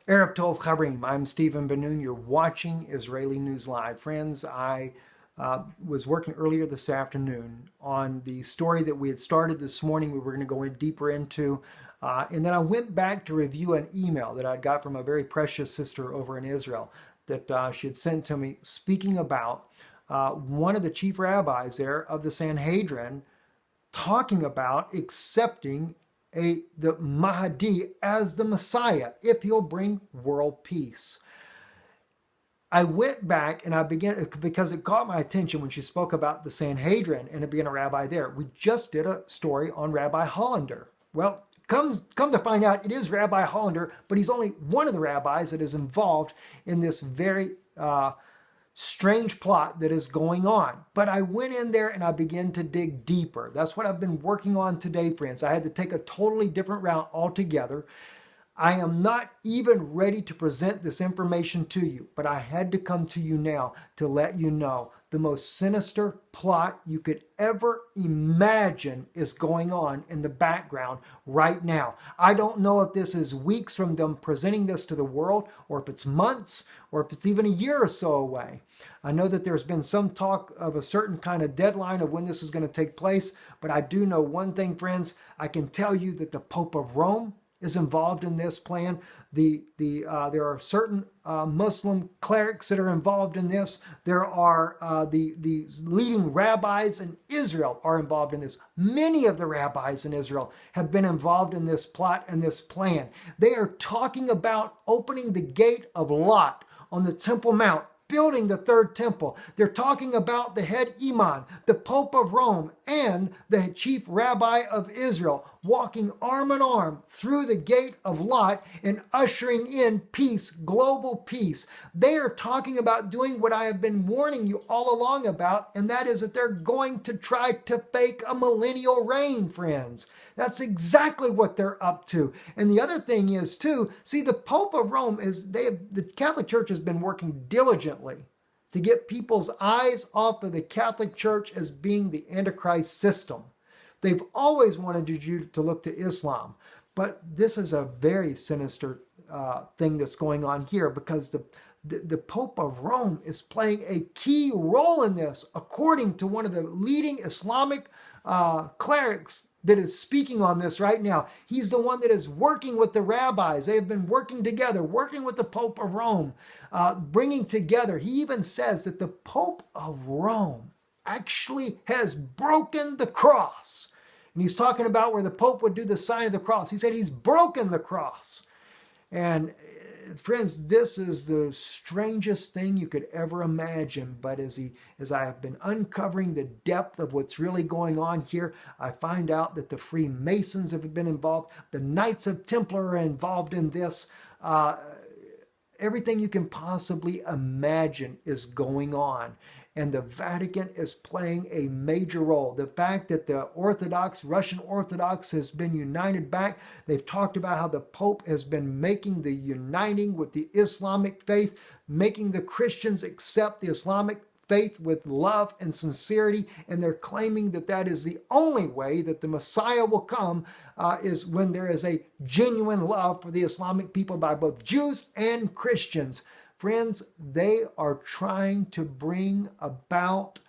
Erev Tov Charim. I'm Stephen Ben-Nun. You're watching Israeli News Live. Friends, I was working earlier this afternoon on the story that we had started this morning. We were going to go in deeper into. And then I went back to review an email that I got from a very precious sister over in Israel that she had sent to me speaking about one of the chief rabbis there of the Sanhedrin talking about accepting the Mahdi as the Messiah if he'll bring world peace. I went back and I began, because it caught my attention when she spoke about the Sanhedrin and it being a rabbi there. We just did a story on Rabbi Hollander. Well, come to find out, it is Rabbi Hollander, but he's only one of the rabbis that is involved in this very strange plot that is going on. But I went in there and I began to dig deeper. That's what I've been working on today, friends. I had to take a totally different route altogether. I am not even ready to present this information to you, but I had to come to you now to let you know the most sinister plot you could ever imagine is going on in the background right now. I don't know if this is weeks from them presenting this to the world, or if it's months, or if it's even a year or so away. I know that there's been some talk of a certain kind of deadline of when this is going to take place, but I do know one thing, friends. I can tell you that the Pope of Rome is involved in this plan. There are certain Muslim clerics that are involved in this. There are the leading rabbis in Israel are involved in this. Many of the rabbis in Israel have been involved in this plot and this plan. They are talking about opening the gate of Lot on the Temple Mount, building the third temple. They're talking about the head imam, the Pope of Rome, and the chief rabbi of Israel walking arm in arm through the gate of Lot and ushering in peace, global peace. They are talking about doing what I have been warning you all along about, and that is that they're going to try to fake a millennial reign, friends. That's exactly what they're up to. And the other thing is, too, see, the Pope of Rome the Catholic Church has been working diligently to get people's eyes off of the Catholic Church as being the Antichrist system. They've always wanted you to look to Islam. But this is a very sinister thing that's going on here, because the Pope of Rome is playing a key role in this, according to one of the leading Islamic clerics that is speaking on this right now. He's the one that is working with the rabbis. They have been working together, working with the Pope of Rome, bringing together. He even says that the Pope of Rome actually has broken the cross. And he's talking about where the Pope would do the sign of the cross. He said he's broken the cross. And friends, this is the strangest thing you could ever imagine. But as I have been uncovering the depth of what's really going on here, I find out that the Freemasons have been involved. The Knights of Templar are involved in this. Everything you can possibly imagine is going on. And the Vatican is playing a major role. The fact that the Russian Orthodox has been united back. They've talked about how the Pope has been making the uniting with the Islamic faith, making the Christians accept the Islamic faith with love and sincerity. And they're claiming that that is the only way that the Messiah will come, is when there is a genuine love for the Islamic people by both Jews and Christians. Friends, they are trying to bring about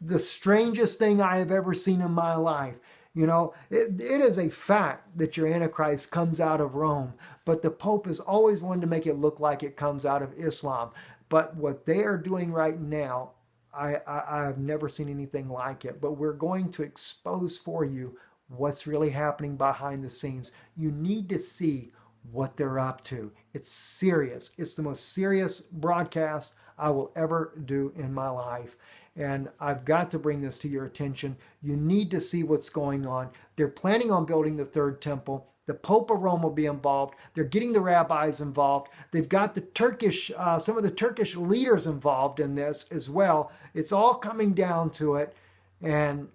the strangest thing I have ever seen in my life. You know, it is a fact that your Antichrist comes out of Rome, but the Pope has always wanted to make it look like it comes out of Islam. But what they are doing right now, I have never seen anything like it. But we're going to expose for you what's really happening behind the scenes. You need to see what they're up to. It's serious. It's the most serious broadcast I will ever do in my life. And I've got to bring this to your attention. You need to see what's going on. They're planning on building the third temple. The Pope of Rome will be involved. They're getting the rabbis involved. They've got the Turkish, some of the Turkish leaders involved in this as well. It's all coming down to it. And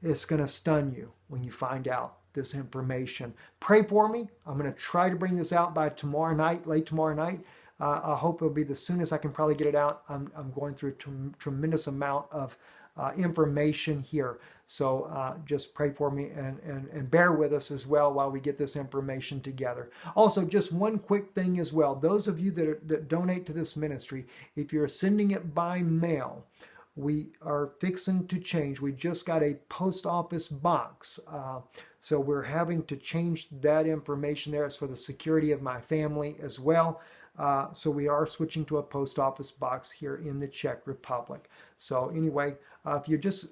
it's going to stun you when you find out this information. Pray for me. I'm going to try to bring this out by tomorrow night, late tomorrow night. I hope it'll be the soonest I can probably get it out. I'm going through a tremendous amount of information here. So just pray for me and bear with us as well while we get this information together. Also, just one quick thing as well. Those of you that donate to this ministry, if you're sending it by mail, we are fixing to change. We just got a post office box. So we're having to change that information there. It's for the security of my family as well. So we are switching to a post office box here in the Czech Republic. So anyway, if you just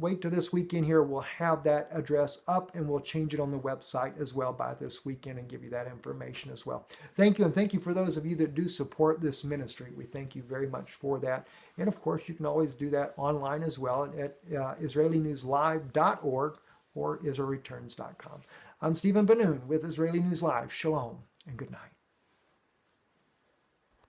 wait till this weekend here, we'll have that address up and we'll change it on the website as well by this weekend and give you that information as well. Thank you, and thank you for those of you that do support this ministry. We thank you very much for that. And of course, you can always do that online as well at israelynewslive.org or israelreturns.com. I'm Stephen Ben-Nun with Israeli News Live. Shalom and good night.